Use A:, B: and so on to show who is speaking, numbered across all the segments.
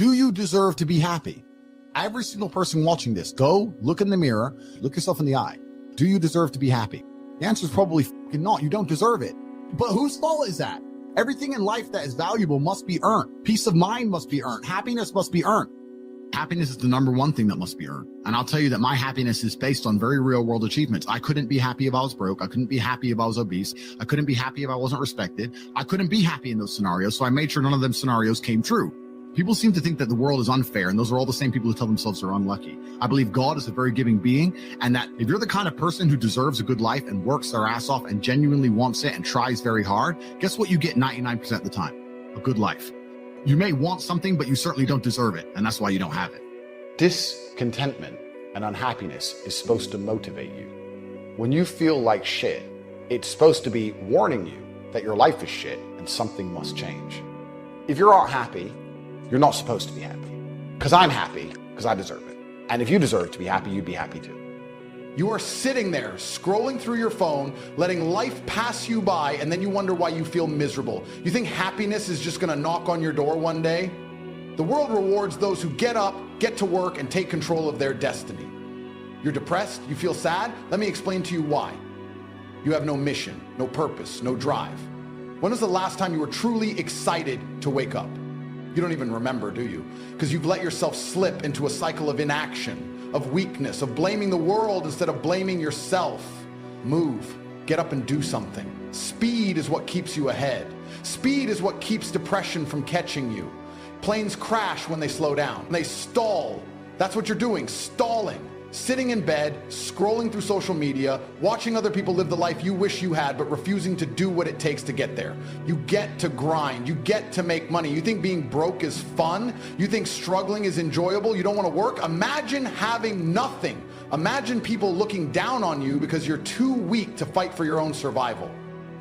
A: Do you deserve to be happy? Every single person watching this, go look in the mirror, look yourself in the eye. Do you deserve to be happy? The answer is probably not. You don't deserve it. But whose fault is that? Everything in life that is valuable must be earned. Peace of mind must be earned. Happiness must be earned. Happiness is the number one thing that must be earned. And I'll tell you that my happiness is based on very real world achievements. I couldn't be happy if I was broke. I couldn't be happy if I was obese. I couldn't be happy if I wasn't respected. I couldn't be happy in those scenarios. So I made sure none of them scenarios came true. People seem to think that the world is unfair, and those are all the same people who tell themselves they're unlucky. I believe God is a very giving being, and that if you're the kind of person who deserves a good life and works their ass off and genuinely wants it and tries very hard, guess what you get 99% of the time? A good life. You may want something, but you certainly don't deserve it, and that's why you don't have it.
B: Discontentment and unhappiness is supposed to motivate you. When you feel like shit, it's supposed to be warning you that your life is shit and something must change. If you're not happy, you're not supposed to be happy. Because I'm happy, because I deserve it. And if you deserve to be happy, you'd be happy too.
C: You are sitting there, scrolling through your phone, letting life pass you by, and then you wonder why you feel miserable. You think happiness is just gonna knock on your door one day? The world rewards those who get up, get to work, and take control of their destiny. You're depressed, you feel sad? Let me explain to you why. You have no mission, no purpose, no drive. When was the last time you were truly excited to wake up? You don't even remember, do you? Because you've let yourself slip into a cycle of inaction, of weakness, of blaming the world instead of blaming yourself. Move, get up and do something. Speed is what keeps you ahead. Speed is what keeps depression from catching you. Planes crash when they slow down. They stall. That's what you're doing, stalling. Sitting in bed, scrolling through social media, watching other people live the life you wish you had, but refusing to do what it takes to get there. You get to grind. You get to make money. You think being broke is fun? You think struggling is enjoyable? You don't want to work? Imagine having nothing. Imagine people looking down on you because you're too weak to fight for your own survival.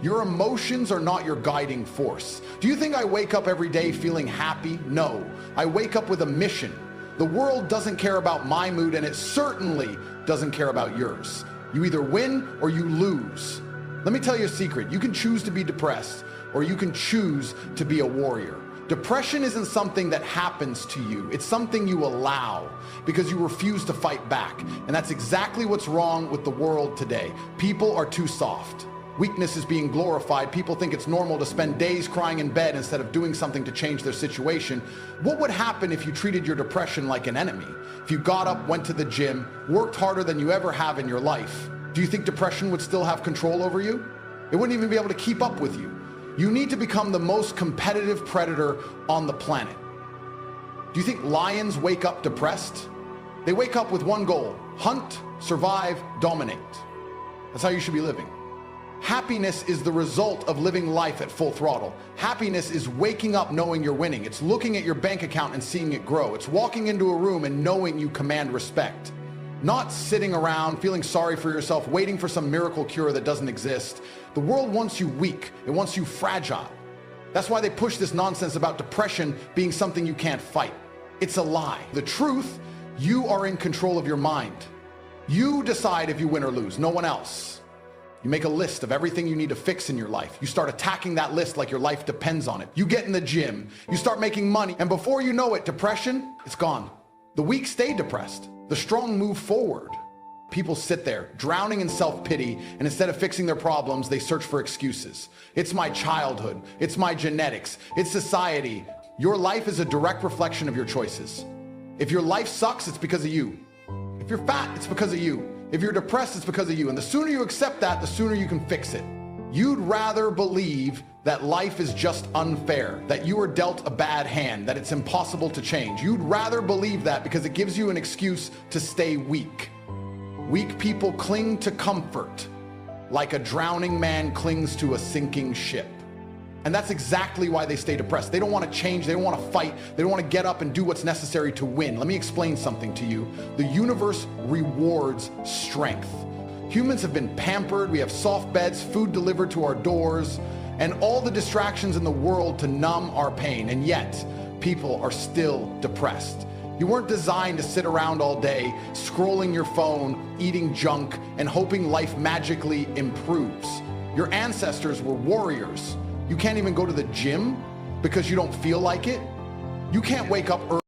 C: Your emotions are not your guiding force. Do you think I wake up every day feeling happy? No. I wake up with a mission. The world doesn't care about my mood, and it certainly doesn't care about yours. You either win or you lose. Let me tell you a secret. You can choose to be depressed, or you can choose to be a warrior. Depression isn't something that happens to you. It's something you allow because you refuse to fight back. And that's exactly what's wrong with the world today. People are too soft. Weakness is being glorified. People think it's normal to spend days crying in bed instead of doing something to change their situation. What would happen if you treated your depression like an enemy? If you got up, went to the gym, worked harder than you ever have in your life, do you think depression would still have control over you? It wouldn't even be able to keep up with you. You need to become the most competitive predator on the planet. Do you think lions wake up depressed? They wake up with one goal: hunt, survive, dominate. That's how you should be living. Happiness is the result of living life at full throttle. Happiness is waking up knowing you're winning. It's looking at your bank account and seeing it grow. It's walking into a room and knowing you command respect. Not sitting around feeling sorry for yourself, waiting for some miracle cure that doesn't exist. The world wants you weak. It wants you fragile. That's why they push this nonsense about depression being something you can't fight. It's a lie. The truth, you are in control of your mind. You decide if you win or lose, no one else. You make a list of everything you need to fix in your life. You start attacking that list like your life depends on it. You get in the gym, you start making money, and before you know it, depression, it's gone. The weak stay depressed. The strong move forward. People sit there, drowning in self-pity, and instead of fixing their problems, they search for excuses. It's my childhood. It's my genetics. It's society. Your life is a direct reflection of your choices. If your life sucks, it's because of you. If you're fat, it's because of you. If you're depressed, it's because of you. And the sooner you accept that, the sooner you can fix it. You'd rather believe that life is just unfair, that you are dealt a bad hand, that it's impossible to change. You'd rather believe that because it gives you an excuse to stay weak. Weak people cling to comfort like a drowning man clings to a sinking ship. And that's exactly why they stay depressed. They don't want to change. They don't want to fight. They don't want to get up and do what's necessary to win. Let me explain something to you. The universe rewards strength. Humans have been pampered. We have soft beds, food delivered to our doors, and all the distractions in the world to numb our pain. And yet, people are still depressed. You weren't designed to sit around all day, scrolling your phone, eating junk, and hoping life magically improves. Your ancestors were warriors. You can't even go to the gym because you don't feel like it. You can't wake up early.